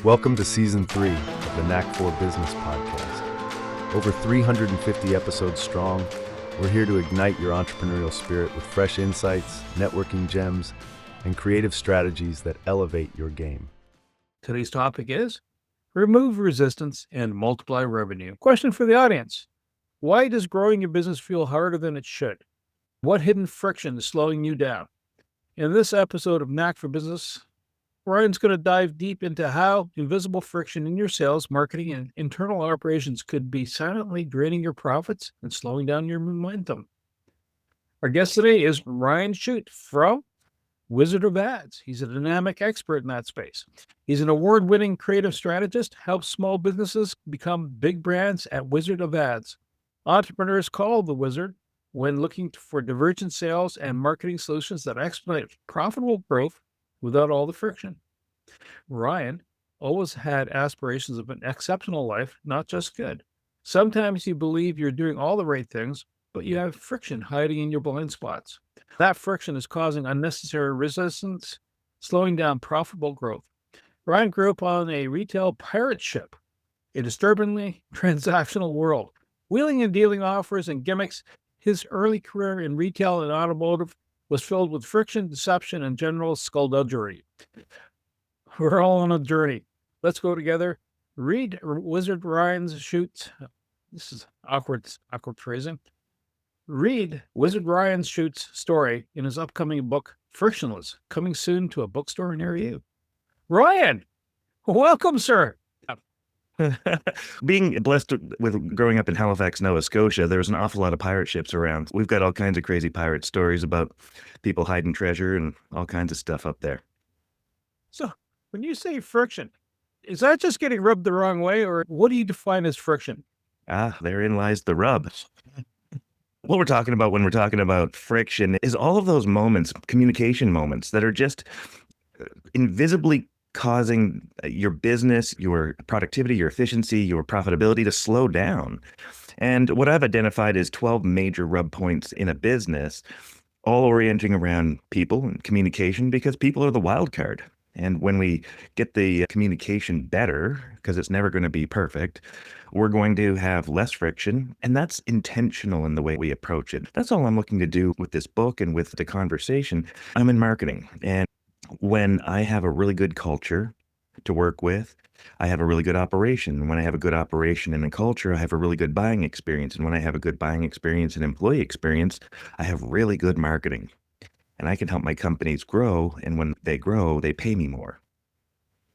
Welcome to Season 3 of the Knack for Business podcast. Over 350 episodes strong, we're here to ignite your entrepreneurial spirit with fresh insights, networking gems, and creative strategies that elevate your game. Today's topic is remove resistance and multiply revenue. Question for the audience. Why does growing your business feel harder than it should? What hidden friction is slowing you down? In this episode of Knack for Business, Ryan's going to dive deep into how invisible friction in your sales, marketing, and internal operations could be silently draining your profits and slowing down your momentum. Our guest today is Ryan Chute from Wizard of Ads. He's a dynamic expert in that space. He's an award-winning creative strategist, helps small businesses become big brands at Wizard of Ads. Entrepreneurs call the Wizard when looking for divergent sales and marketing solutions that expedite profitable growth without all the friction. Ryan always had aspirations of an exceptional life, not just good. Sometimes you believe you're doing all the right things, but you have friction hiding in your blind spots. That friction is causing unnecessary resistance, slowing down profitable growth. Ryan grew up on a retail pirate ship, a disturbingly transactional world. Wheeling and dealing offers and gimmicks, his early career in retail and automotive was filled with friction, deception, and general skullduggery. We're all on a journey. Let's go together. Read Wizard Ryan's Chute. This is awkward phrasing. Read Wizard Ryan Chute's story in his upcoming book, Frictionless, coming soon to a bookstore near you. Ryan, welcome, sir. Being blessed with growing up in Halifax, Nova Scotia, there's an awful lot of pirate ships around. We've got all kinds of crazy pirate stories about people hiding treasure and all kinds of stuff up there. So when you say friction, is that just getting rubbed the wrong way, or what do you define as friction? Therein lies the rub. What we're talking about when we're talking about friction is all of those moments, communication moments that are just invisibly causing your business, your productivity, your efficiency, your profitability to slow down. And what I've identified is 12 major rub points in a business, all orienting around people and communication, because people are the wild card. And when we get the communication better, because it's never going to be perfect, we're going to have less friction. And that's intentional in the way we approach it. That's all I'm looking to do with this book and with the conversation. I'm in marketing. And when I have a really good culture to work with, I have a really good operation. When I have a good operation and a culture, I have a really good buying experience. And when I have a good buying experience and employee experience, I have really good marketing. And I can help my companies grow. And when they grow, they pay me more.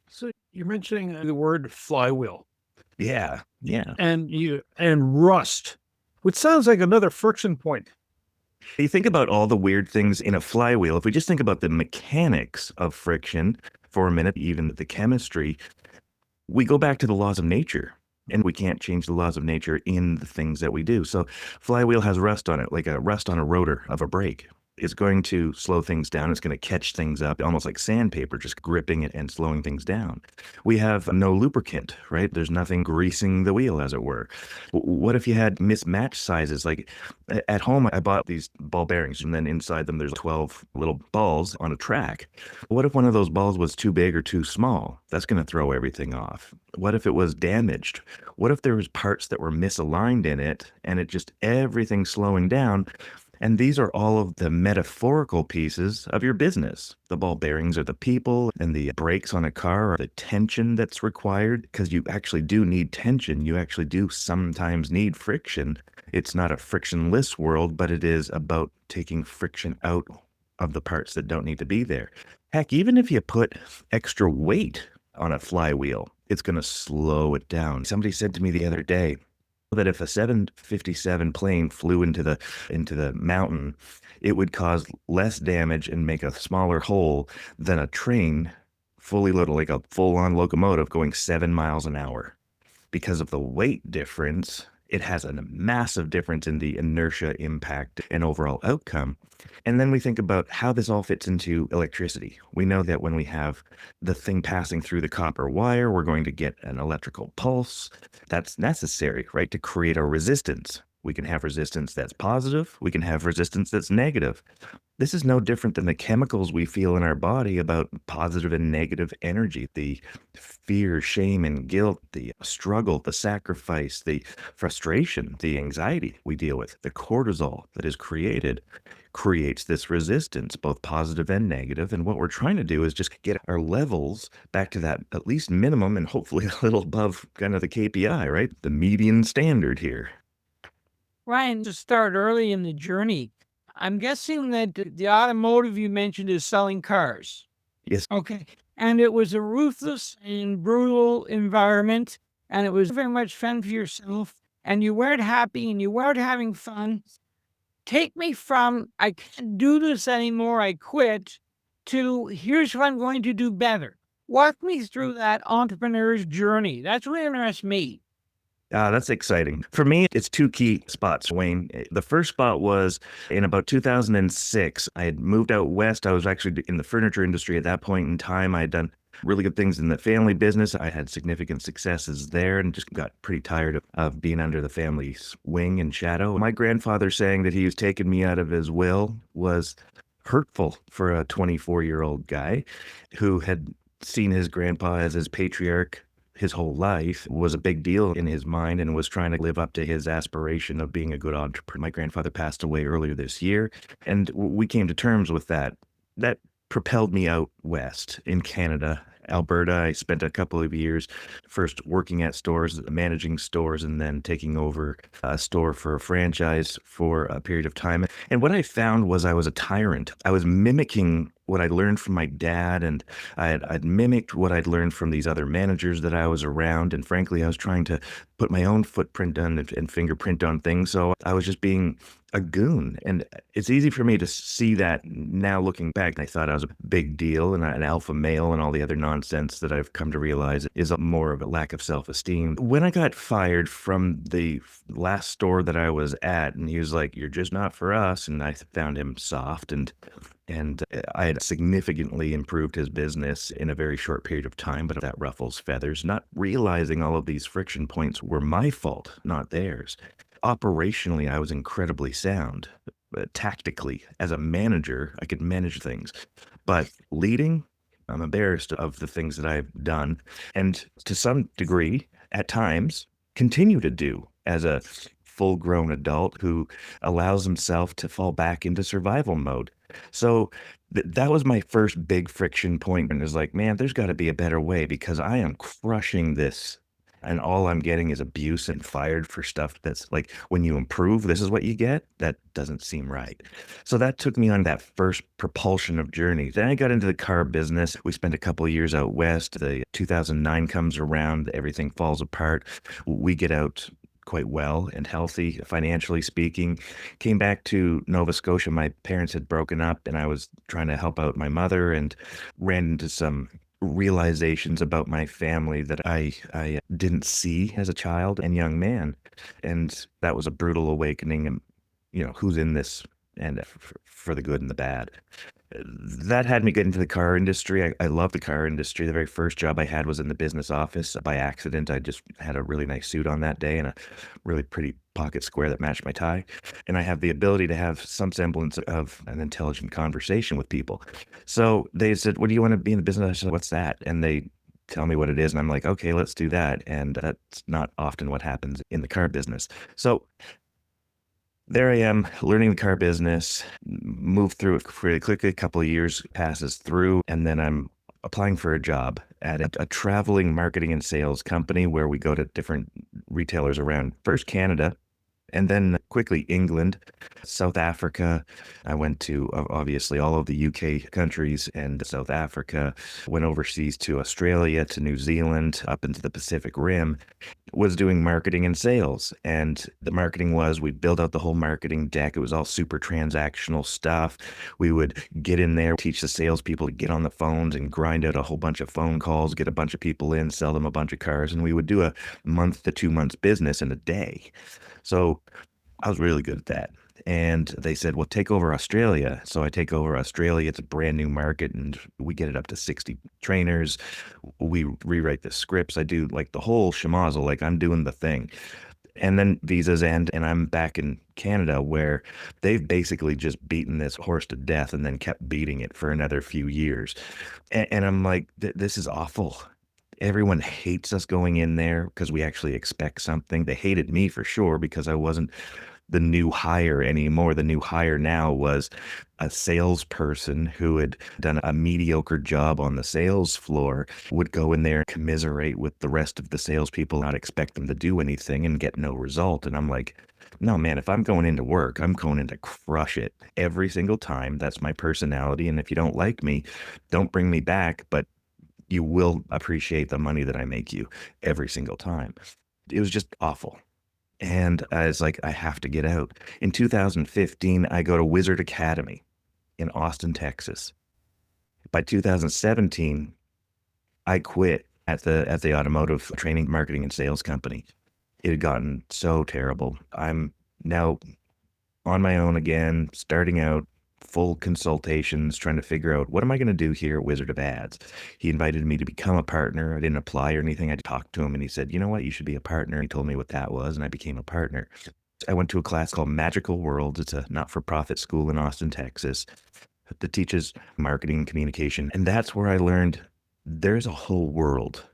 So you're mentioning the word flywheel. Yeah. And rust, which sounds like another friction point. You think about all the weird things in a flywheel. If we just think about the mechanics of friction for a minute, even the chemistry, we go back to the laws of nature, and we can't change the laws of nature in the things that we do. So flywheel has rust on it, like a rust on a rotor of a brake. It's going to slow things down. It's going to catch things up, almost like sandpaper, just gripping it and slowing things down. We have no lubricant, right? There's nothing greasing the wheel, as it were. What if you had mismatched sizes? Like at home, I bought these ball bearings, and then inside them, there's 12 little balls on a track. What if one of those balls was too big or too small? That's going to throw everything off. What if it was damaged? What if there was parts that were misaligned in it, and it just everything slowing down? And these are all of the metaphorical pieces of your business. The ball bearings are the people, and the brakes on a car are the tension that's required, because you actually do need tension. You actually do sometimes need friction. It's not a frictionless world, but it is about taking friction out of the parts that don't need to be there. Heck, even if you put extra weight on a flywheel, it's going to slow it down. Somebody said to me the other day that if a 757 plane flew into the mountain, it would cause less damage and make a smaller hole than a train fully loaded, like a full-on locomotive going 7 miles an hour. Because of the weight difference, it has a massive difference in the inertia impact and overall outcome. And then we think about how this all fits into electricity. We know that when we have the thing passing through the copper wire, we're going to get an electrical pulse. That's necessary, right, to create a resistance. We can have resistance that's positive. We can have resistance that's negative. This is no different than the chemicals we feel in our body about positive and negative energy, the fear, shame, and guilt, the struggle, the sacrifice, the frustration, the anxiety we deal with, the cortisol that is created creates this resistance, both positive and negative. And what we're trying to do is just get our levels back to that at least minimum and hopefully a little above kind of the KPI, right? The median standard here. Ryan, to start early in the journey, I'm guessing that the automotive you mentioned is selling cars. Yes. Okay. And it was a ruthless and brutal environment, and it was very much fun for yourself, and you weren't happy and you weren't having fun. Take me from, I can't do this anymore, I quit, to here's what I'm going to do better. Walk me through that entrepreneur's journey. That's what interests me. That's exciting. For me, it's two key spots, Wayne. The first spot was in about 2006. I had moved out west. I was actually in the furniture industry at that point in time. I had done really good things in the family business. I had significant successes there and just got pretty tired of being under the family's wing and shadow. My grandfather saying that he was taking me out of his will was hurtful for a 24-year-old guy who had seen his grandpa as his patriarch his whole life, was a big deal in his mind, and was trying to live up to his aspiration of being a good entrepreneur. My grandfather passed away earlier this year, and we came to terms with that. That propelled me out west in Canada, Alberta. I spent a couple of years first working at stores, managing stores, and then taking over a store for a franchise for a period of time. And what I found was I was a tyrant. I was mimicking what I'd learned from my dad, and I'd mimicked what I'd learned from these other managers that I was around. And frankly, I was trying to put my own footprint on and fingerprint on things. So I was just being a goon. And it's easy for me to see that now looking back. I thought I was a big deal and an alpha male and all the other nonsense that I've come to realize is more of a lack of self-esteem. When I got fired from the last store that I was at, and he was like, "You're just not for us," and I found him soft, and I had significantly improved his business in a very short period of time, but that ruffles feathers, not realizing all of these friction points were my fault, not theirs. Operationally, I was incredibly sound. Tactically, as a manager, I could manage things. But leading, I'm embarrassed of the things that I've done, and to some degree, at times, continue to do as a full-grown adult who allows himself to fall back into survival mode. So that was my first big friction point, and it's like, man, there's got to be a better way because I am crushing this, and all I'm getting is abuse and fired for stuff that's like, when you improve, this is what you get. That doesn't seem right. So that took me on that first propulsion of journey. Then I got into the car business. We spent a couple of years out west. The 2009 comes around, everything falls apart. We get out quite well and healthy, financially speaking. Came back to Nova Scotia. My parents had broken up, and I was trying to help out my mother, and ran into some realizations about my family that I didn't see as a child and young man. And that was a brutal awakening. And, who's in this, and for the good and the bad. That had me get into the car industry. I love the car industry. The very first job I had was in the business office. By accident, I just had a really nice suit on that day and a really pretty pocket square that matched my tie. And I have the ability to have some semblance of an intelligent conversation with people. So they said, "What do you want to be in the business?" I said, "What's that?" And they tell me what it is. And I'm like, "Okay, let's do that." And that's not often what happens in the car business. So there I am learning the car business, move through it pretty quickly. A couple of years passes through, and then I'm applying for a job at a traveling marketing and sales company where we go to different retailers around first Canada, and then quickly England, South Africa. I went to obviously all of the UK countries and South Africa, went overseas to Australia, to New Zealand, up into the Pacific Rim, was doing marketing and sales. And the marketing was, we built out the whole marketing deck. It was all super transactional stuff. We would get in there, teach the salespeople to get on the phones and grind out a whole bunch of phone calls, get a bunch of people in, sell them a bunch of cars. And we would do a month to 2 months business in a day. So I was really good at that. And they said, well, take over Australia. So I take over Australia. It's a brand new market, and we get it up to 60 trainers. We rewrite the scripts. I do like the whole schmozzle, like I'm doing the thing. And then visas end, and I'm back in Canada where they've basically just beaten this horse to death and then kept beating it for another few years. And I'm like, this is awful. Everyone hates us going in there because we actually expect something. They hated me for sure because I wasn't the new hire anymore. The new hire now was a salesperson who had done a mediocre job on the sales floor, would go in there, commiserate with the rest of the salespeople, not expect them to do anything and get no result. And I'm like, no, man, if I'm going into work, I'm going in to crush it every single time. That's my personality. And if you don't like me, don't bring me back, but you will appreciate the money that I make you every single time. It was just awful. And I was like, I have to get out. In 2015, I go to Wizard Academy in Austin, Texas. By 2017, I quit at the automotive training, marketing, and sales company. It had gotten so terrible. I'm now on my own again, starting out, full consultations, trying to figure out what am I going to do here at Wizard of Ads. He invited me to become a partner. I didn't apply or anything. I talked to him and he said, you know what, you should be a partner. He told me what that was and I became a partner. I went to a class called Magical Worlds. It's a not-for-profit school in Austin, Texas that teaches marketing and communication. And that's where I learned there's a whole world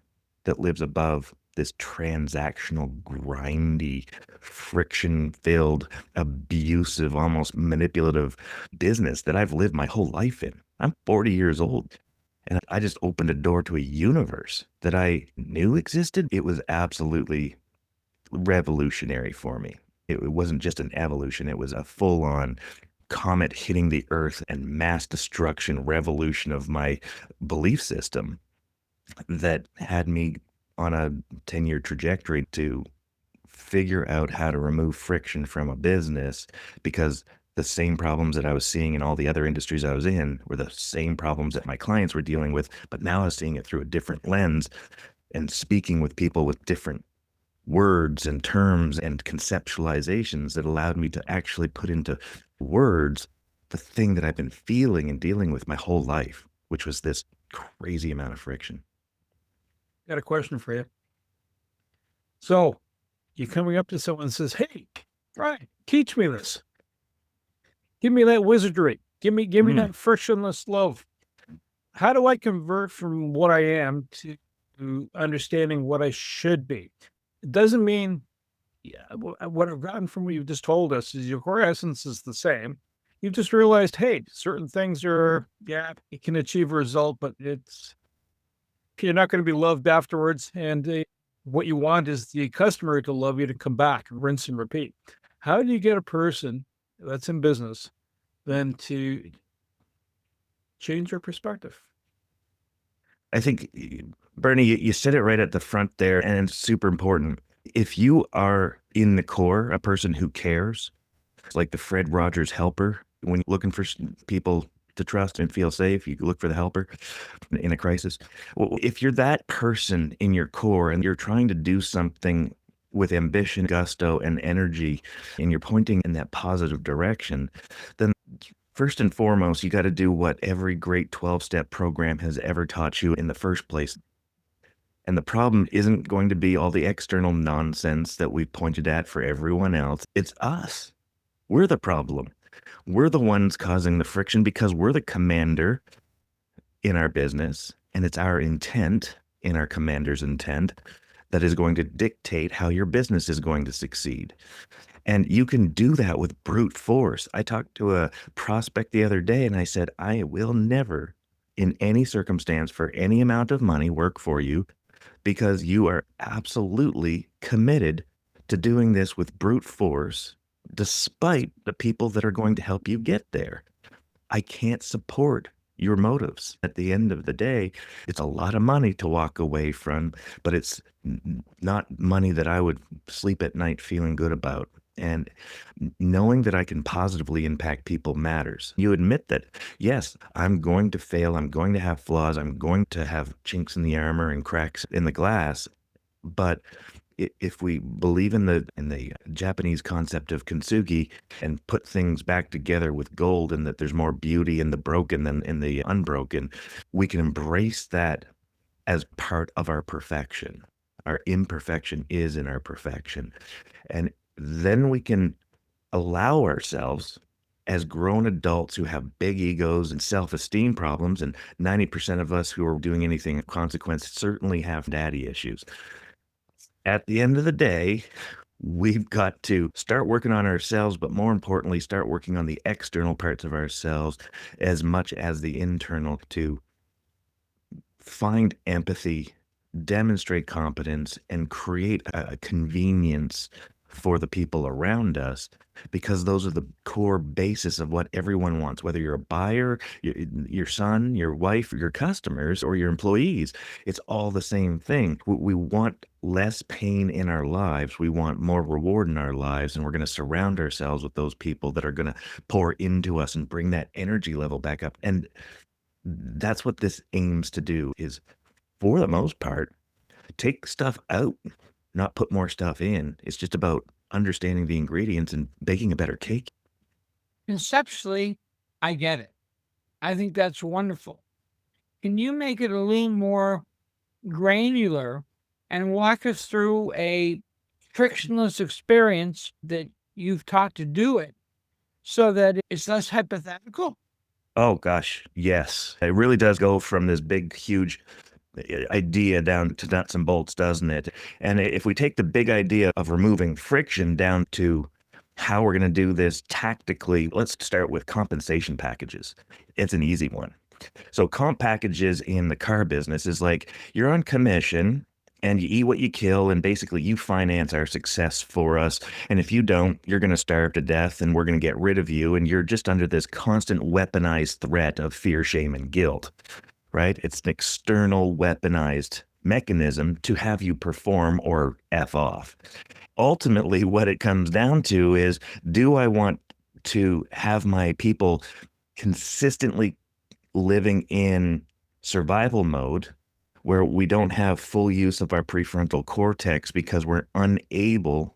that lives above this transactional, grindy, friction-filled, abusive, almost manipulative business that I've lived my whole life in. I'm 40 years old. And I just opened a door to a universe that I knew existed. It was absolutely revolutionary for me. It wasn't just an evolution. It was a full-on comet hitting the earth and mass destruction revolution of my belief system that had me on a 10-year trajectory to figure out how to remove friction from a business, because the same problems that I was seeing in all the other industries I was in were the same problems that my clients were dealing with, but now I was seeing it through a different lens and speaking with people with different words and terms and conceptualizations that allowed me to actually put into words the thing that I've been feeling and dealing with my whole life, which was this crazy amount of friction. Got a question for you. So you're coming up to someone and says, hey, Brian, teach me this. Give me that wizardry. Give me that frictionless love. How do I convert from what I am to understanding what I should be? It doesn't mean what I've gotten from what you've just told us is your core essence is the same. You've just realized, hey, certain things are, it can achieve a result, but you're not going to be loved afterwards. And what you want is the customer to love you, to come back, rinse and repeat. How do you get a person that's in business then to change their perspective? I think, Bernie, you said it right at the front there, and it's super important. If you are in the core, a person who cares, like the Fred Rogers helper, when you're looking for people to trust and feel safe, you look for the helper in a crisis. Well, if you're that person in your core and you're trying to do something with ambition, gusto, and energy, and you're pointing in that positive direction, then first and foremost, you got to do what every great 12-step program has ever taught you in the first place. And the problem isn't going to be all the external nonsense that we've pointed at for everyone else. It's us. We're the problem. We're the ones causing the friction because we're the commander in our business, and it's our intent in our commander's intent that is going to dictate how your business is going to succeed. And you can do that with brute force. I talked to a prospect the other day and I said, I will never in any circumstance for any amount of money work for you because you are absolutely committed to doing this with brute force, despite the people that are going to help you get there. I can't support your motives. At the end of the day, it's a lot of money to walk away from, but it's not money that I would sleep at night feeling good about. And knowing that I can positively impact people matters. You admit that, yes, I'm going to fail. I'm going to have flaws. I'm going to have chinks in the armor and cracks in the glass. But if we believe in the Japanese concept of kintsugi and put things back together with gold, and that there's more beauty in the broken than in the unbroken, we can embrace that as part of our perfection. Our imperfection is in our perfection. And then we can allow ourselves, as grown adults who have big egos and self-esteem problems, and 90% of us who are doing anything of consequence certainly have daddy issues. At the end of the day, we've got to start working on ourselves, but more importantly, start working on the external parts of ourselves as much as the internal, to find empathy, demonstrate competence, and create a convenience for the people around us, because those are the core basis of what everyone wants, whether you're a buyer, your son, your wife, your customers, or your employees. It's all the same thing. We want less pain in our lives. We want more reward in our lives, and we're going to surround ourselves with those people that are going to pour into us and bring that energy level back up. And that's what this aims to do, is, for the most part, take stuff out, not put more stuff in. It's just about understanding the ingredients and baking a better cake. Conceptually, I get it. I think that's wonderful. Can you make it a little more granular and walk us through a frictionless experience that you've taught to do it so that it's less hypothetical? Oh gosh, yes. It really does go from this big, huge idea down to nuts and bolts, doesn't it? And if we take the big idea of removing friction down to how we're going to do this tactically, let's start with compensation packages. It's an easy one. So comp packages in the car business is like, you're on commission and you eat what you kill, and basically you finance our success for us. And if you don't, you're going to starve to death, and we're going to get rid of you. And you're just under this constant weaponized threat of fear, shame, and guilt, right? It's an external weaponized mechanism to have you perform or F off. Ultimately, what it comes down to is, do I want to have my people consistently living in survival mode, where we don't have full use of our prefrontal cortex because we're unable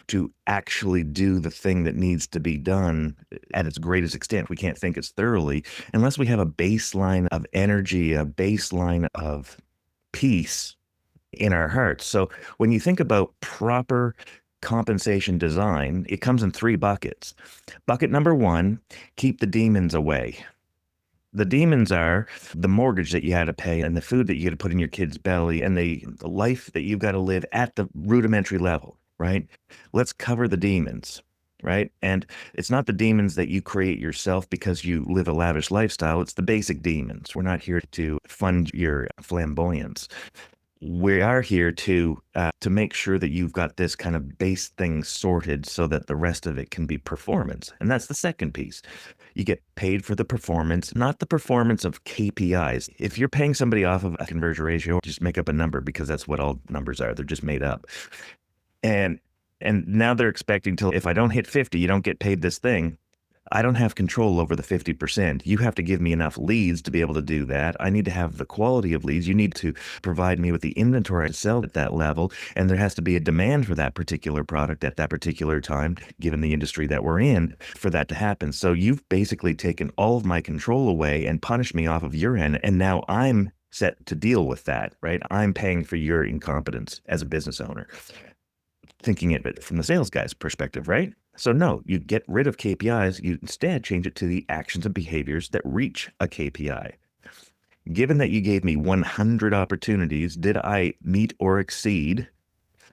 to actually do the thing that needs to be done at its greatest extent? We can't think as thoroughly unless we have a baseline of energy, a baseline of peace in our hearts. So when you think about proper compensation design, it comes in 3 buckets. Bucket number 1, keep the demons away. The demons are the mortgage that you had to pay, and the food that you got to put in your kid's belly, and the life that you've got to live at the rudimentary level, right? Let's cover the demons, right? And it's not the demons that you create yourself because you live a lavish lifestyle. It's the basic demons. We're not here to fund your flamboyance. We are here to make sure that you've got this kind of base thing sorted so that the rest of it can be performance. And that's the second piece. You get paid for the performance, not the performance of KPIs. If you're paying somebody off of a conversion ratio, just make up a number, because that's what all numbers are. They're just made up. And now they're expecting till, if I don't hit 50, you don't get paid this thing. I don't have control over the 50%. You have to give me enough leads to be able to do that. I need to have the quality of leads. You need to provide me with the inventory to sell at that level. And there has to be a demand for that particular product at that particular time, given the industry that we're in, for that to happen. So you've basically taken all of my control away and punished me off of your end. And now I'm set to deal with that, right? I'm paying for your incompetence as a business owner. Thinking of it from the sales guy's perspective, right? So no, you get rid of KPIs. You instead change it to the actions and behaviors that reach a KPI. Given that you gave me 100 opportunities, did I meet or exceed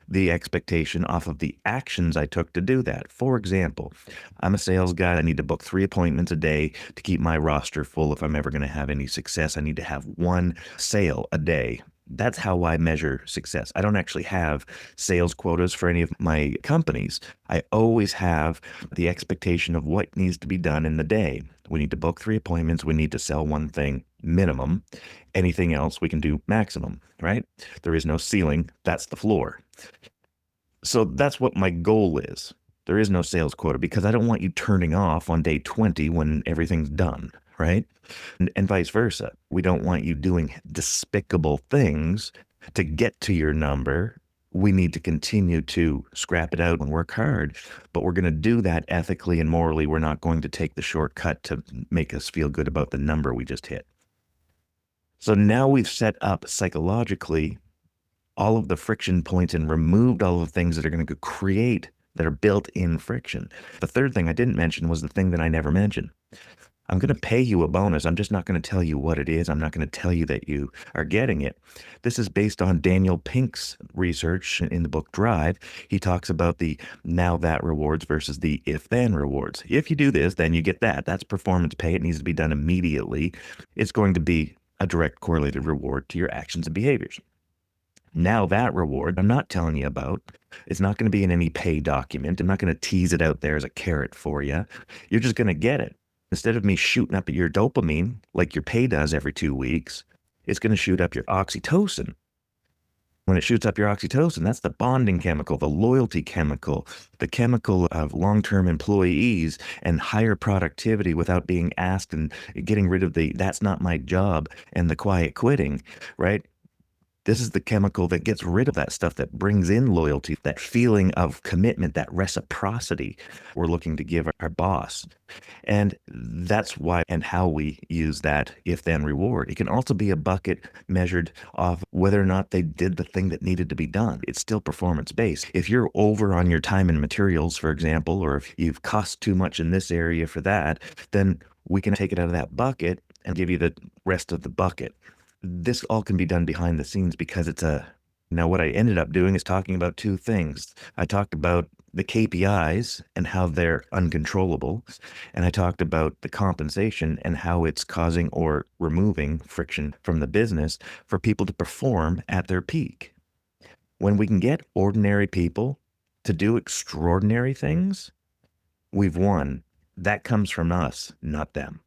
the expectation off of the actions I took to do that? For example, I'm a sales guy. I need to book 3 appointments a day to keep my roster full. If I'm ever going to have any success, I need to have 1 sale a day. That's how I measure success. I don't actually have sales quotas for any of my companies. I always have the expectation of what needs to be done in the day. We need to book 3 appointments. We need to sell 1 thing minimum. Anything else we can do maximum, right? There is no ceiling. That's the floor. So that's what my goal is. There is no sales quota, because I don't want you turning off on day 20 when everything's done, right? And vice versa. We don't want you doing despicable things to get to your number. We need to continue to scrap it out and work hard, but we're going to do that ethically and morally. We're not going to take the shortcut to make us feel good about the number we just hit. So now we've set up psychologically all of the friction points and removed all of the things that are going to create that are built in friction. The third thing I didn't mention was the thing that I never mentioned. I'm going to pay you a bonus. I'm just not going to tell you what it is. I'm not going to tell you that you are getting it. This is based on Daniel Pink's research in the book Drive. He talks about the now that rewards versus the if then rewards. If you do this, then you get that. That's performance pay. It needs to be done immediately. It's going to be a direct correlated reward to your actions and behaviors. Now that reward, I'm not telling you about. It's not going to be in any pay document. I'm not going to tease it out there as a carrot for you. You're just going to get it. Instead of me shooting up your dopamine like your pay does every 2 weeks, it's going to shoot up your oxytocin. When it shoots up your oxytocin, that's the bonding chemical, the loyalty chemical, the chemical of long-term employees and higher productivity without being asked, and getting rid of the that's not my job and the quiet quitting, right? This is the chemical that gets rid of that stuff, that brings in loyalty, that feeling of commitment, that reciprocity we're looking to give our boss. And that's why and how we use that if-then reward. It can also be a bucket measured off whether or not they did the thing that needed to be done. It's still performance-based. If you're over on your time and materials, for example, or if you've cost too much in this area for that, then we can take it out of that bucket and give you the rest of the bucket. This all can be done behind the scenes because now what I ended up doing is talking about two things. I talked about the KPIs and how they're uncontrollable. And I talked about the compensation and how it's causing or removing friction from the business for people to perform at their peak. When we can get ordinary people to do extraordinary things, we've won. That comes from us, not them.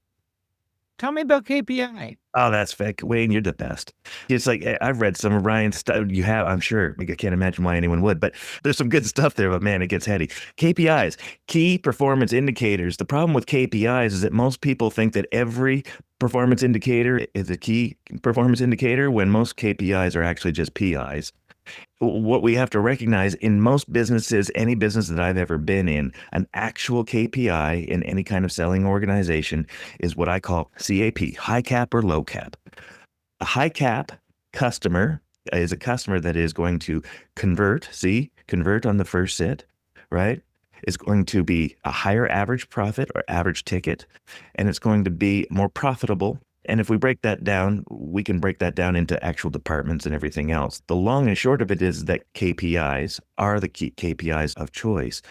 Tell me about KPI. Oh, that's fake. Wayne, you're the best. It's like, I've read some of Ryan's stuff. You have, I'm sure. I can't imagine why anyone would, but there's some good stuff there, but man, it gets heady. KPIs, key performance indicators. The problem with KPIs is that most people think that every performance indicator is a key performance indicator when most KPIs are actually just PIs. What we have to recognize in most businesses, any business that I've ever been in, an actual KPI in any kind of selling organization is what I call CAP, high cap or low cap. A high cap customer is a customer that is going to convert on the first sit, right? It's going to be a higher average profit or average ticket, and it's going to be more profitable. And if we break that down, we can break that down into actual departments and everything else. The long and short of it is that KPIs are the key KPIs of choice.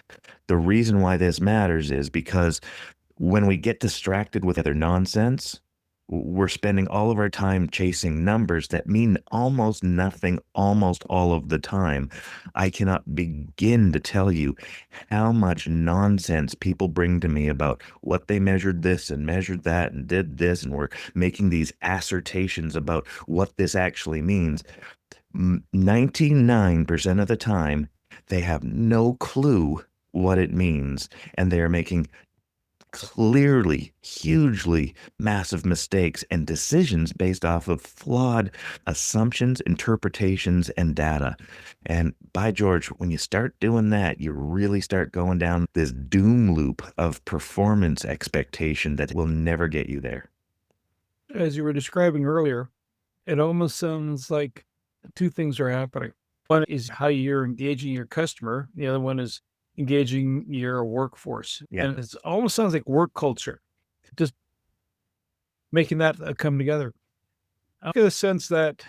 The reason why this matters is because when we get distracted with other nonsense, we're spending all of our time chasing numbers that mean almost nothing almost all of the time. I cannot begin to tell you how much nonsense people bring to me about what they measured this and measured that and did this, and we're making these assertions about what this actually means. 99% of the time, they have no clue what it means, and they are making clearly, hugely massive mistakes and decisions based off of flawed assumptions, interpretations, and data. And by George, when you start doing that, you really start going down this doom loop of performance expectation that will never get you there. As you were describing earlier, it almost sounds like two things are happening. One is how you're engaging your customer. The other one is engaging your workforce. Yeah. And it almost sounds like work culture, just making that come together. I get a sense that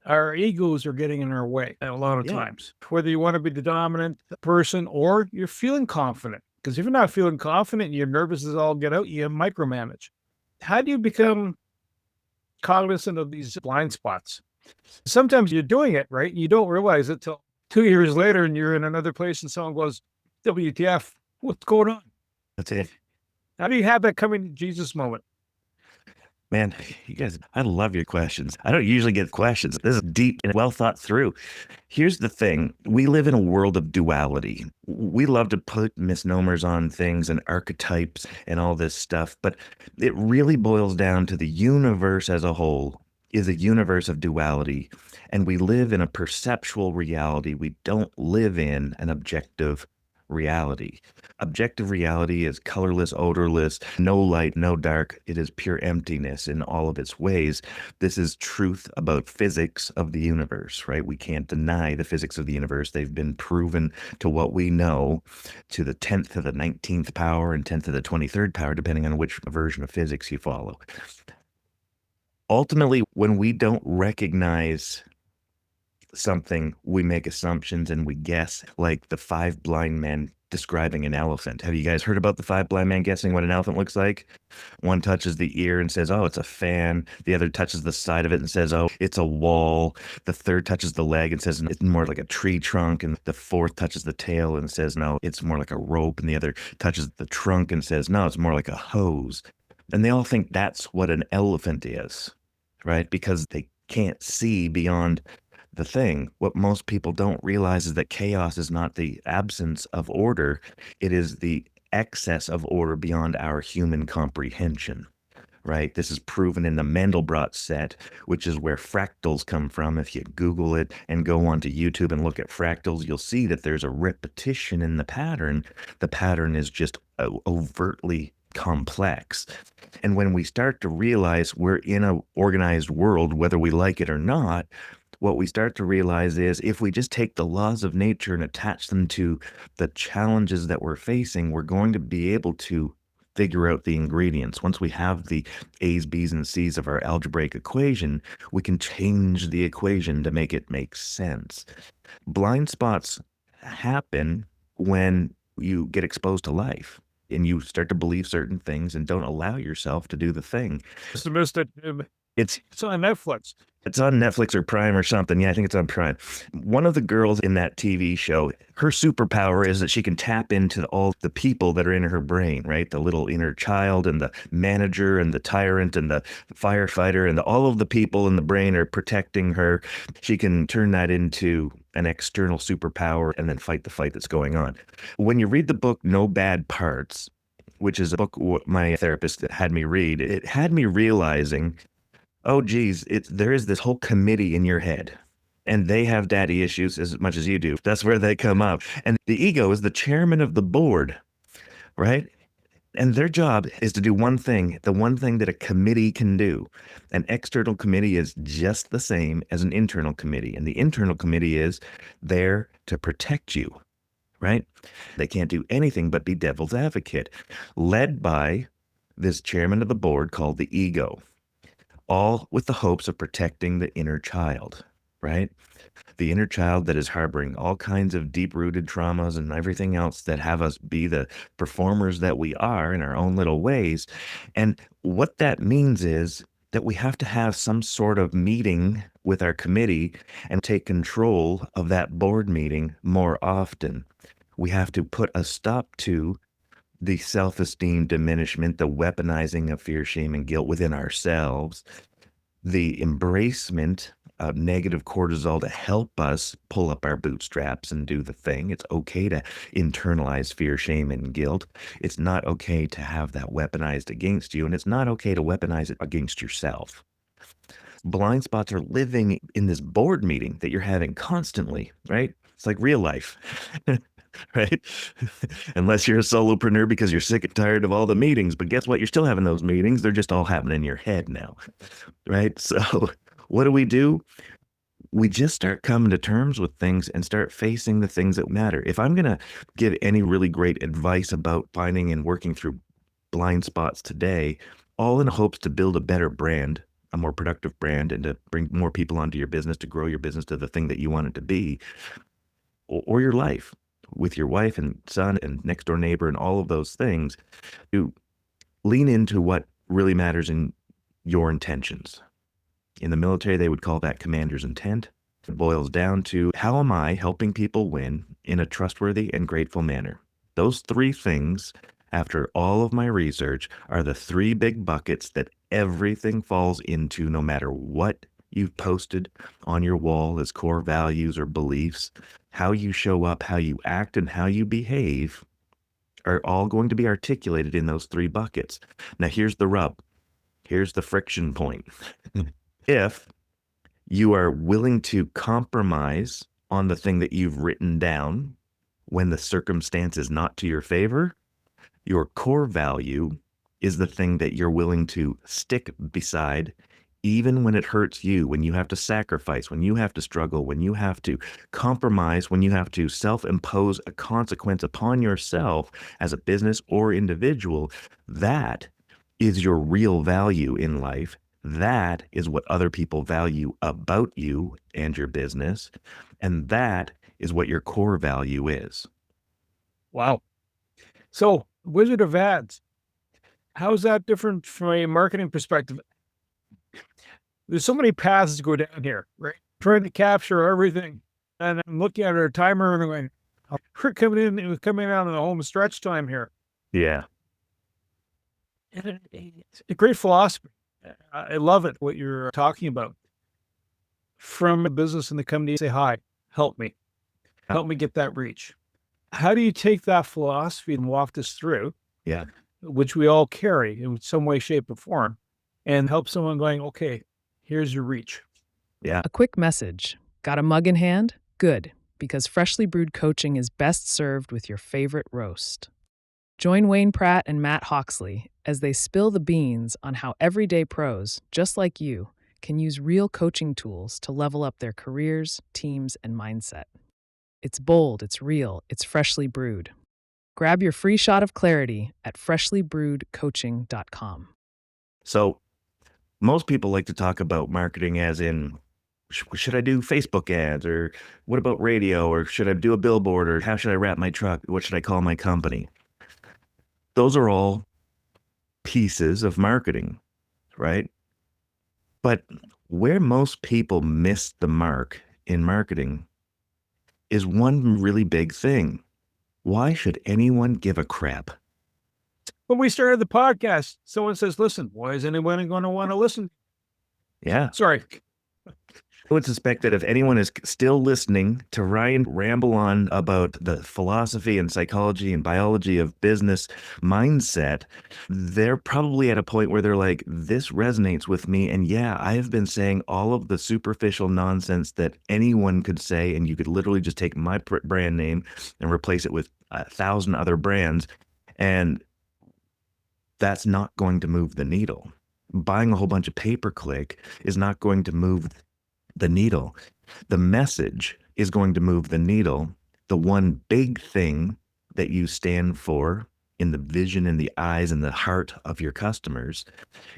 our egos are getting in our way a lot of times, whether you want to be the dominant person or you're feeling confident. Because if you're not feeling confident and you're nervous as all get out, you micromanage. How do you become cognizant of these blind spots? Sometimes you're doing it, right? You don't realize it till 2 years later and you're in another place and someone goes, WTF, what's going on? That's it. How do you have that coming to Jesus moment? Man, you guys, I love your questions. I don't usually get questions. This is deep and well thought through. Here's the thing. We live in a world of duality. We love to put misnomers on things and archetypes and all this stuff, but it really boils down to the universe as a whole is a universe of duality, and we live in a perceptual reality. We don't live in an objective reality. Objective reality is colorless, odorless, no light, no dark. It is pure emptiness in all of its ways. This is truth about physics of the universe, right? We can't deny the physics of the universe. They've been proven to what we know to the 10th to the 19th power and 10th to the 23rd power, depending on which version of physics you follow. Ultimately, when we don't recognize something, we make assumptions and we guess, like the 5 blind men describing an elephant. Have you guys heard about the 5 blind men guessing what an elephant looks like? One touches the ear and says, oh, it's a fan. The other touches the side of it and says, oh, it's a wall. The third touches the leg and says, it's more like a tree trunk. And the fourth touches the tail and says, no, it's more like a rope. And the other touches the trunk and says, no, it's more like a hose. And they all think that's what an elephant is, right? Because they can't see beyond the thing. What most people don't realize is that chaos is not the absence of order. It is the excess of order beyond our human comprehension, right? This is proven in the Mandelbrot set, which is where fractals come from. If you Google it and go onto YouTube and look at fractals, you'll see that there's a repetition in the pattern. The pattern is just overtly complex. And when we start to realize we're in an organized world, whether we like it or not, what we start to realize is if we just take the laws of nature and attach them to the challenges that we're facing, we're going to be able to figure out the ingredients. Once we have the A's, B's, and C's of our algebraic equation, we can change the equation to make it make sense. Blind spots happen when you get exposed to life and you start to believe certain things and don't allow yourself to do the thing. Just missed it. It's on Netflix. It's on Netflix or Prime or something. Yeah, I think it's on Prime. One of the girls in that TV show, her superpower is that she can tap into all the people that are in her brain, right? The little inner child and the manager and the tyrant and the firefighter and all of the people in the brain are protecting her. She can turn that into an external superpower and then fight the fight that's going on. When you read the book No Bad Parts, which is a book my therapist had me read, it had me realizing, oh, geez, there is this whole committee in your head, and they have daddy issues as much as you do. That's where they come up. And the ego is the chairman of the board, right? And their job is to do one thing, the one thing that a committee can do. An external committee is just the same as an internal committee. And the internal committee is there to protect you, right? They can't do anything but be devil's advocate, led by this chairman of the board called the ego, all with the hopes of protecting the inner child, right? The inner child that is harboring all kinds of deep-rooted traumas and everything else that have us be the performers that we are in our own little ways. And what that means is that we have to have some sort of meeting with our committee and take control of that board meeting more often. We have to put a stop to the self-esteem diminishment, the weaponizing of fear, shame, and guilt within ourselves, the embracement of negative cortisol to help us pull up our bootstraps and do the thing. It's okay to internalize fear, shame, and guilt. It's not okay to have that weaponized against you, and it's not okay to weaponize it against yourself. Blind spots are living in this board meeting that you're having constantly, right? It's like real life. Right? Unless you're a solopreneur because you're sick and tired of all the meetings. But guess what? You're still having those meetings. They're just all happening in your head now. Right? So what do? We just start coming to terms with things and start facing the things that matter. If I'm going to give any really great advice about finding and working through blind spots today, all in hopes to build a better brand, a more productive brand, and to bring more people onto your business, to grow your business to the thing that you want it to be, or your life with your wife and son and next door neighbor and all of those things, to lean into what really matters in your intentions. In the military, they would call that commander's intent. It boils down to, how am I helping people win in a trustworthy and grateful manner? Those 3 things, after all of my research, are the 3 big buckets that everything falls into, no matter what you've posted on your wall as core values or beliefs. How you show up, how you act, and how you behave are all going to be articulated in those 3 buckets. Now, here's the rub. Here's the friction point. If you are willing to compromise on the thing that you've written down, when the circumstance is not to your favor, your core value is the thing that you're willing to stick beside, even when it hurts you, when you have to sacrifice, when you have to struggle, when you have to compromise, when you have to self-impose a consequence upon yourself as a business or individual. That is your real value in life. That is what other people value about you and your business. And that is what your core value is. Wow. So, Wizard of Ads, how is that different from a marketing perspective? There's so many paths to go down here, right? Trying to capture everything. And I'm looking at our timer and I'm going, we're coming out of the home stretch time here. Yeah. And it's a great philosophy. I love it, what you're talking about. From a business in the company, say, hi, help me get that reach. How do you take that philosophy and walk this through? Yeah. Which we all carry in some way, shape, or form, and help someone going, okay, here's your reach. Yeah. A quick message. Got a mug in hand? Good, because freshly brewed coaching is best served with your favorite roast. Join Wayne Pratt and Matt Hawksley as they spill the beans on how everyday pros, just like you, can use real coaching tools to level up their careers, teams, and mindset. It's bold, it's real, it's freshly brewed. Grab your free shot of clarity at freshlybrewedcoaching.com. So most people like to talk about marketing as in, should I do Facebook ads, or what about radio, or should I do a billboard, or how should I wrap my truck? What should I call my company? Those are all pieces of marketing, right? But where most people miss the mark in marketing is one really big thing. Why should anyone give a crap? When we started the podcast, someone says, listen, why is anyone going to want to listen? Yeah. Sorry. I would suspect that if anyone is still listening to Ryan ramble on about the philosophy and psychology and biology of business mindset, they're probably at a point where they're like, this resonates with me. And yeah, I have been saying all of the superficial nonsense that anyone could say, and you could literally just take my brand name and replace it with 1,000 other brands. And that's not going to move the needle. Buying a whole bunch of pay-per-click is not going to move the needle. The message is going to move the needle. The one big thing that you stand for in the vision, in the eyes, and the heart of your customers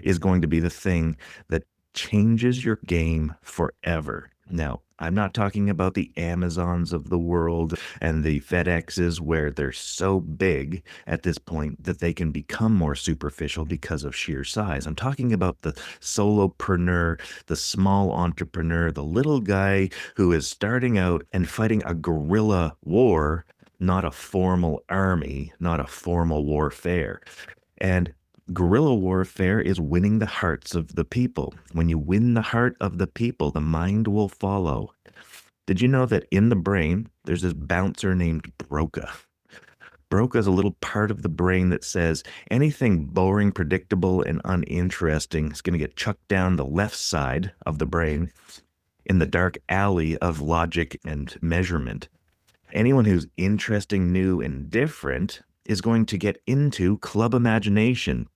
is going to be the thing that changes your game forever. Now, I'm not talking about the Amazons of the world and the FedExes where they're so big at this point that they can become more superficial because of sheer size. I'm talking about the solopreneur, the small entrepreneur, the little guy who is starting out and fighting a guerrilla war, not a formal army, not a formal warfare. And guerrilla warfare is winning the hearts of the people. When you win the heart of the people, the mind will follow. Did you know that in the brain, there's this bouncer named Broca? Broca is a little part of the brain that says anything boring, predictable, and uninteresting is going to get chucked down the left side of the brain in the dark alley of logic and measurement. Anyone who's interesting, new, and different is going to get into club imagination.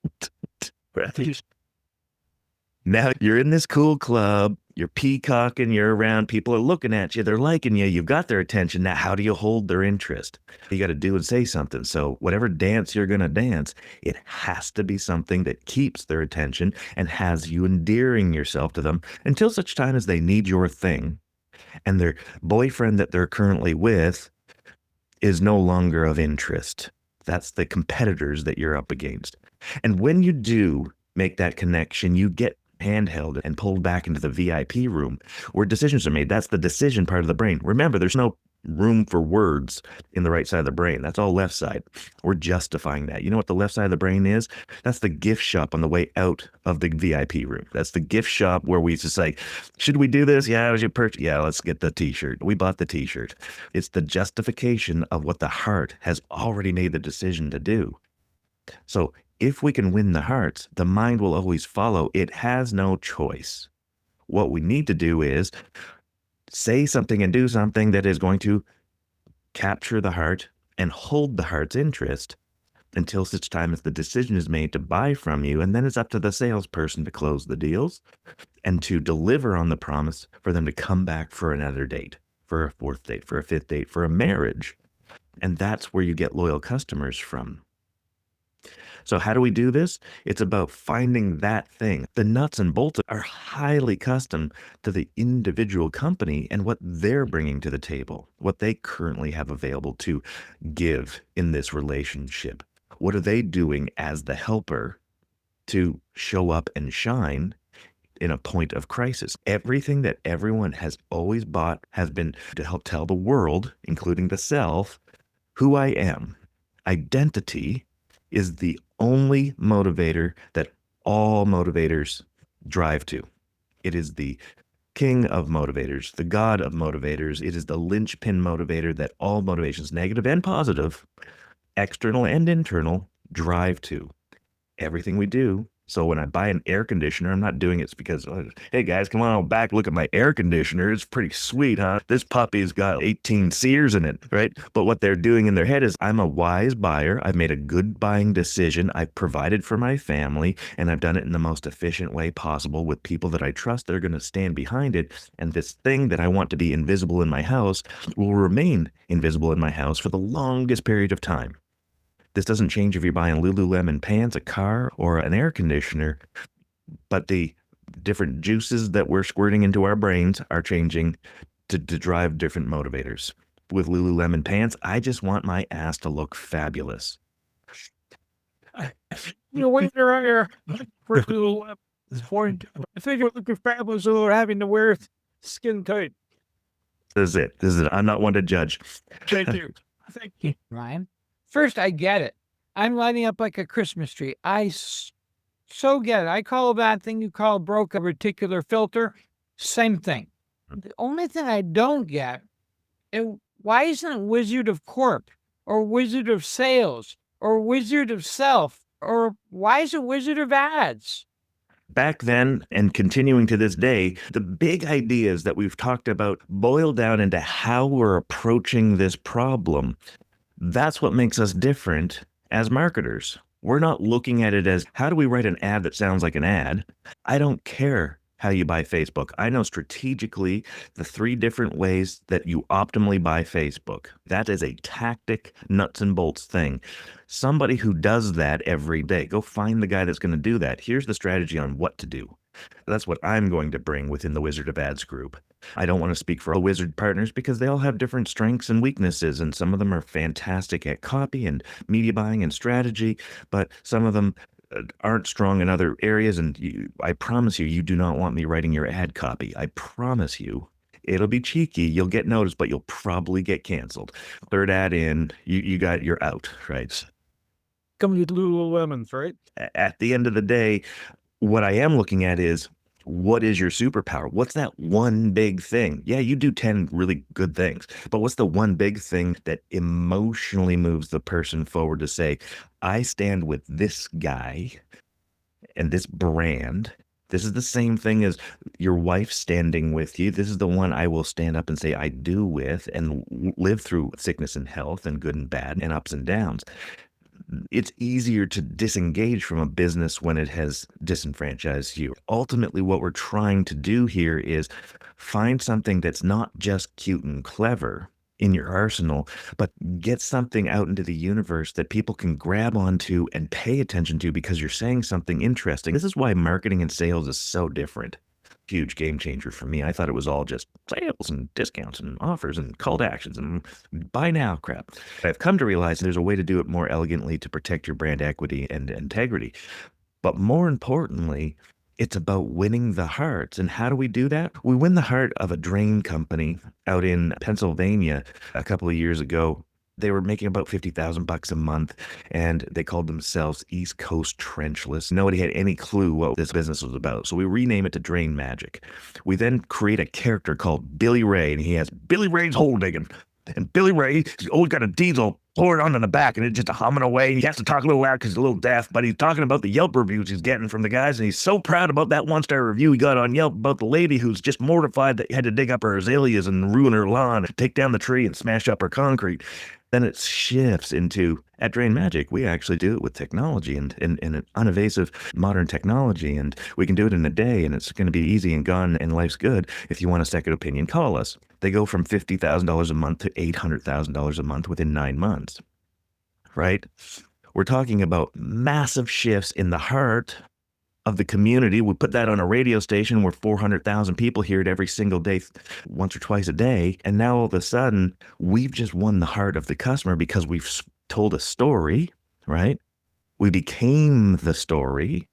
Now you're in this cool club, you're peacocking, you're around, people are looking at you, they're liking you, you've got their attention. Now, how do you hold their interest? You got to do and say something. So whatever dance you're going to dance, it has to be something that keeps their attention and has you endearing yourself to them until such time as they need your thing and their boyfriend that they're currently with is no longer of interest. That's the competitors that you're up against. And when you do make that connection, you get handheld and pulled back into the VIP room where decisions are made. That's the decision part of the brain. Remember, there's no room for words in the right side of the brain. That's all left side. We're justifying that. You know what the left side of the brain is? That's the gift shop on the way out of the VIP room. That's the gift shop where we just like, should we do this? Yeah, was your purchase? Yeah, let's get the t-shirt. We bought the t-shirt. It's the justification of what the heart has already made the decision to do. So if we can win the hearts, the mind will always follow. It has no choice. What we need to do is say something and do something that is going to capture the heart and hold the heart's interest until such time as the decision is made to buy from you. And then it's up to the salesperson to close the deals and to deliver on the promise for them to come back for another date, for a fourth date, for a fifth date, for a marriage. And that's where you get loyal customers from. So how do we do this? It's about finding that thing. The nuts and bolts are highly custom to the individual company and what they're bringing to the table, what they currently have available to give in this relationship. What are they doing as the helper to show up and shine in a point of crisis? Everything that everyone has always bought has been to help tell the world, including the self, who I am. Identity is the only motivator that all motivators drive to. It is the king of motivators, the god of motivators. It is the linchpin motivator that all motivations, negative and positive, external and internal, drive to. Everything we do. So when I buy an air conditioner, I'm not doing it because, hey guys, come on back, look at my air conditioner. It's pretty sweet, huh? This puppy's got 18 sears in it, right? But what they're doing in their head is, I'm a wise buyer. I've made a good buying decision. I've provided for my family, and I've done it in the most efficient way possible with people that I trust that are going to stand behind it. And this thing that I want to be invisible in my house will remain invisible in my house for the longest period of time. This doesn't change if you're buying Lululemon pants, a car, or an air conditioner, but the different juices that we're squirting into our brains are changing to drive different motivators. With Lululemon pants, I just want my ass to look fabulous. You know, when you're on your point, I think you're looking fabulous or having to wear skin tight. This is it. This is it. I'm not one to judge. Thank you. Thank you. Ryan. First, I get it. I'm lighting up like a Christmas tree. So get it. I call that thing you call broke a reticular filter. Same thing. The only thing I don't get is why isn't it Wizard of Corp or Wizard of Sales or Wizard of Self or why is it Wizard of Ads? Back then and continuing to this day, the big ideas that we've talked about boil down into how we're approaching this problem. That's what makes us different as marketers. We're not looking at it as, how do we write an ad that sounds like an ad? I don't care how you buy Facebook. I know strategically the 3 different ways that you optimally buy Facebook. That is a tactic, nuts and bolts thing. Somebody who does that every day, go find the guy that's going to do that. Here's the strategy on what to do. That's what I'm going to bring within the Wizard of Ads group. I don't want to speak for all Wizard partners because they all have different strengths and weaknesses, and some of them are fantastic at copy and media buying and strategy, but some of them aren't strong in other areas, and I promise you, you do not want me writing your ad copy. I promise you. It'll be cheeky. You'll get noticed, but you'll probably get canceled. Third ad in, you're out, right? Come with Lululemons, right? At the end of the day, what I am looking at is, what is your superpower? What's that one big thing? Yeah, you do 10 really good things, but what's the one big thing that emotionally moves the person forward to say, I stand with this guy and this brand. This is the same thing as your wife standing with you. This is the one I will stand up and say I do with and live through sickness and health and good and bad and ups and downs. It's easier to disengage from a business when it has disenfranchised you. Ultimately, what we're trying to do here is find something that's not just cute and clever in your arsenal, but get something out into the universe that people can grab onto and pay attention to because you're saying something interesting. This is why marketing and sales is so different. Huge game changer for me. I thought it was all just sales and discounts and offers and call to actions and buy now crap. I've come to realize there's a way to do it more elegantly to protect your brand equity and integrity. But more importantly, it's about winning the hearts. And how do we do that? We win the heart of a drain company out in Pennsylvania a couple of years ago. They were making about $50,000 a month, and they called themselves East Coast Trenchless. Nobody had any clue what this business was about, so we rename it to Drain Magic. We then create a character called Billy Ray, and he has Billy Ray's hole digging. And Billy Ray, he's always got a diesel poured onto the back, and it's just humming away. He has to talk a little loud because he's a little deaf, but he's talking about the Yelp reviews he's getting from the guys, and he's so proud about that 1-star review he got on Yelp about the lady who's just mortified that he had to dig up her azaleas and ruin her lawn, take down the tree and smash up her concrete. Then it shifts into, at Drain Magic, we actually do it with technology and an unevasive modern technology, and we can do it in a day, and it's going to be easy and gone, and life's good. If you want a second opinion, call us. They go from $50,000 a month to $800,000 a month within 9 months, right? We're talking about massive shifts in the heart of the community. We put that on a radio station where 400,000 people hear it every single day, once or twice a day. And now all of a sudden, we've just won the heart of the customer because we've told a story, right? We became the story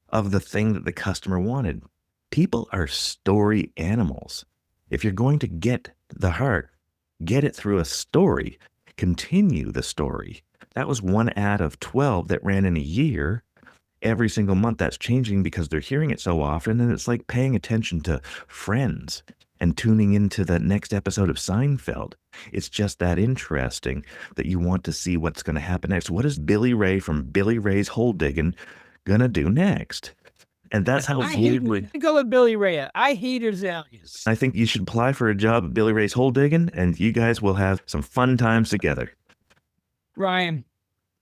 of the thing that the customer wanted. People are story animals. If you're going to get the heart, get it through a story. Continue the story. That was 1 ad of 12 that ran in a year. Every single month that's changing because they're hearing it so often, and it's like paying attention to Friends and tuning into the next episode of Seinfeld. It's just that interesting that you want to see what's going to happen next. What is Billy Ray from Billy Ray's Hole Digging going to do next? And that's how weirdly... I go with Billy Ray. I hate azaleas. I think you should apply for a job at Billy Ray's Hole Digging, and you guys will have some fun times together. Ryan,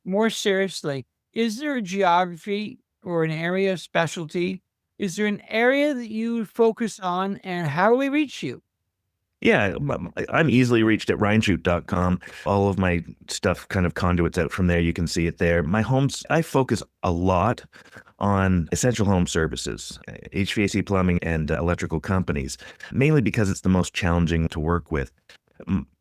more seriously, is there a geography or an area of specialty? Is there an area that you focus on, and how do we reach you? Yeah, I'm easily reached at ryanchute.com. All of my stuff kind of conduits out from there. You can see it there. My homes, I focus a lot on essential home services, HVAC, plumbing, and electrical companies, mainly because it's the most challenging to work with.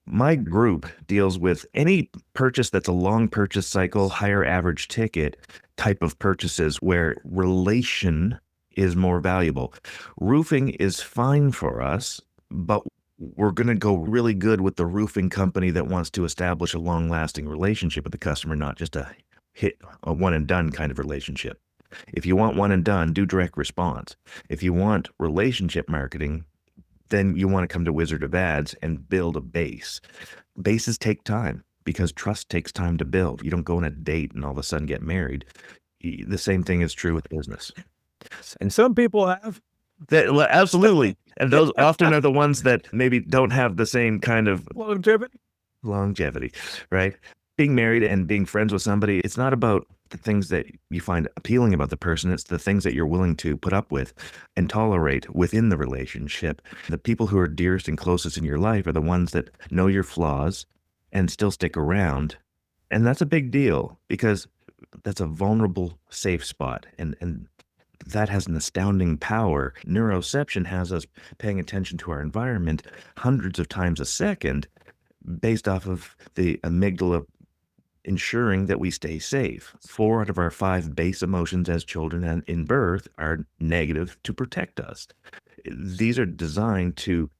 My group deals with any purchase that's a long purchase cycle, higher average ticket type of purchases where relation is more valuable. Roofing is fine for us, but we're going to go really good with the roofing company that wants to establish a long-lasting relationship with the customer, not just a one and done kind of relationship. If you want one and done, do direct response. If you want relationship marketing, then you want to come to Wizard of Ads and build a base. Bases take time because trust takes time to build. You don't go on a date and all of a sudden get married. The same thing is true with business. And some people have. Well, absolutely. And those often are the ones that maybe don't have the same kind of longevity, right? Being married and being friends with somebody, it's not about the things that you find appealing about the person. It's the things that you're willing to put up with and tolerate within the relationship. The people who are dearest and closest in your life are the ones that know your flaws and still stick around. And that's a big deal because that's a vulnerable, safe spot. And that has an astounding power. Neuroception has us paying attention to our environment hundreds of times a second based off of the amygdala ensuring that we stay safe. 4 out of our 5 base emotions as children and in birth are negative to protect us. These are designed to,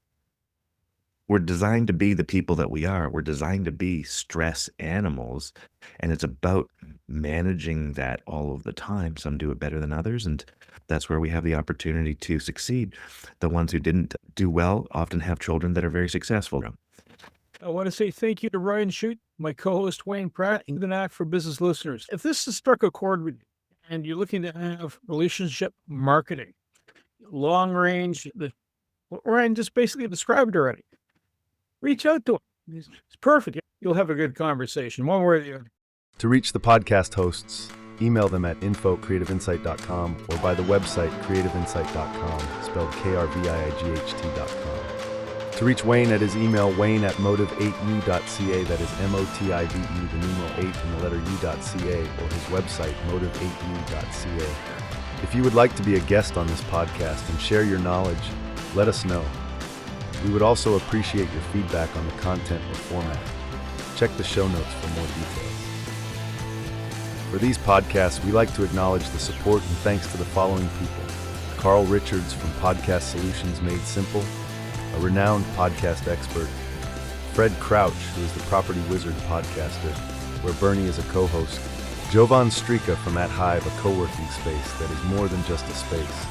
we're designed to be the people that we are. We're designed to be stress animals. And it's about managing that all of the time. Some do it better than others. And that's where we have the opportunity to succeed. The ones who didn't do well often have children that are very successful. I want to say thank you to Ryan Chute, my co-host Wayne Pratt, and the Knack for Business listeners. If this has struck a chord with you and you're looking to have relationship marketing, long range, what Ryan just basically described already, reach out to him. It's perfect. You'll have a good conversation, one way or the other. To reach the podcast hosts, email them at info@creativeinsight.com or by the website creativeinsight.com, spelled KRVIIGHT.com. To reach Wayne at his email, wayne@motive8u.ca, that is MOTIVE, the numeral 8 and the letter U.ca, or his website, motive8u.ca. If you would like to be a guest on this podcast and share your knowledge, let us know. We would also appreciate your feedback on the content or format. Check the show notes for more details. For these podcasts, we like to acknowledge the support and thanks to the following people: Carl Richards from Podcast Solutions Made Simple, a renowned podcast expert; Fred Crouch, who is the Property Wizard podcaster, where Bernie is a co-host; Jovan Strika from At Hive, a co-working space that is more than just a space;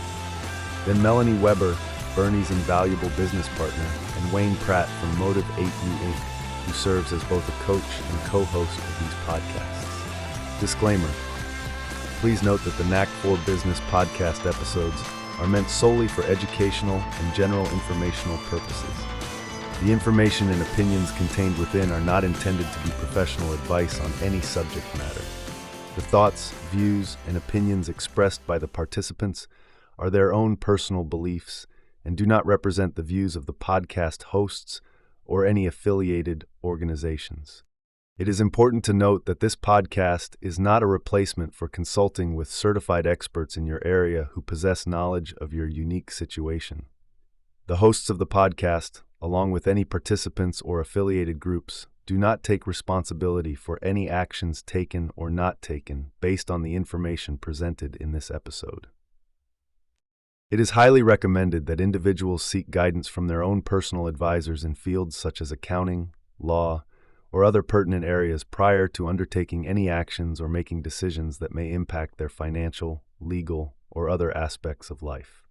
then Melanie Weber, Bernie's invaluable business partner; and Wayne Pratt from Motive 8U Inc., who serves as both a coach and co-host of these podcasts. Disclaimer: please note that the Knack for Business podcast episodes are meant solely for educational and general informational purposes. The information and opinions contained within are not intended to be professional advice on any subject matter. The thoughts, views, and opinions expressed by the participants are their own personal beliefs and do not represent the views of the podcast hosts or any affiliated organizations. It is important to note that this podcast is not a replacement for consulting with certified experts in your area who possess knowledge of your unique situation. The hosts of the podcast, along with any participants or affiliated groups, do not take responsibility for any actions taken or not taken based on the information presented in this episode. It is highly recommended that individuals seek guidance from their own personal advisors in fields such as accounting, law, or other pertinent areas prior to undertaking any actions or making decisions that may impact their financial, legal, or other aspects of life.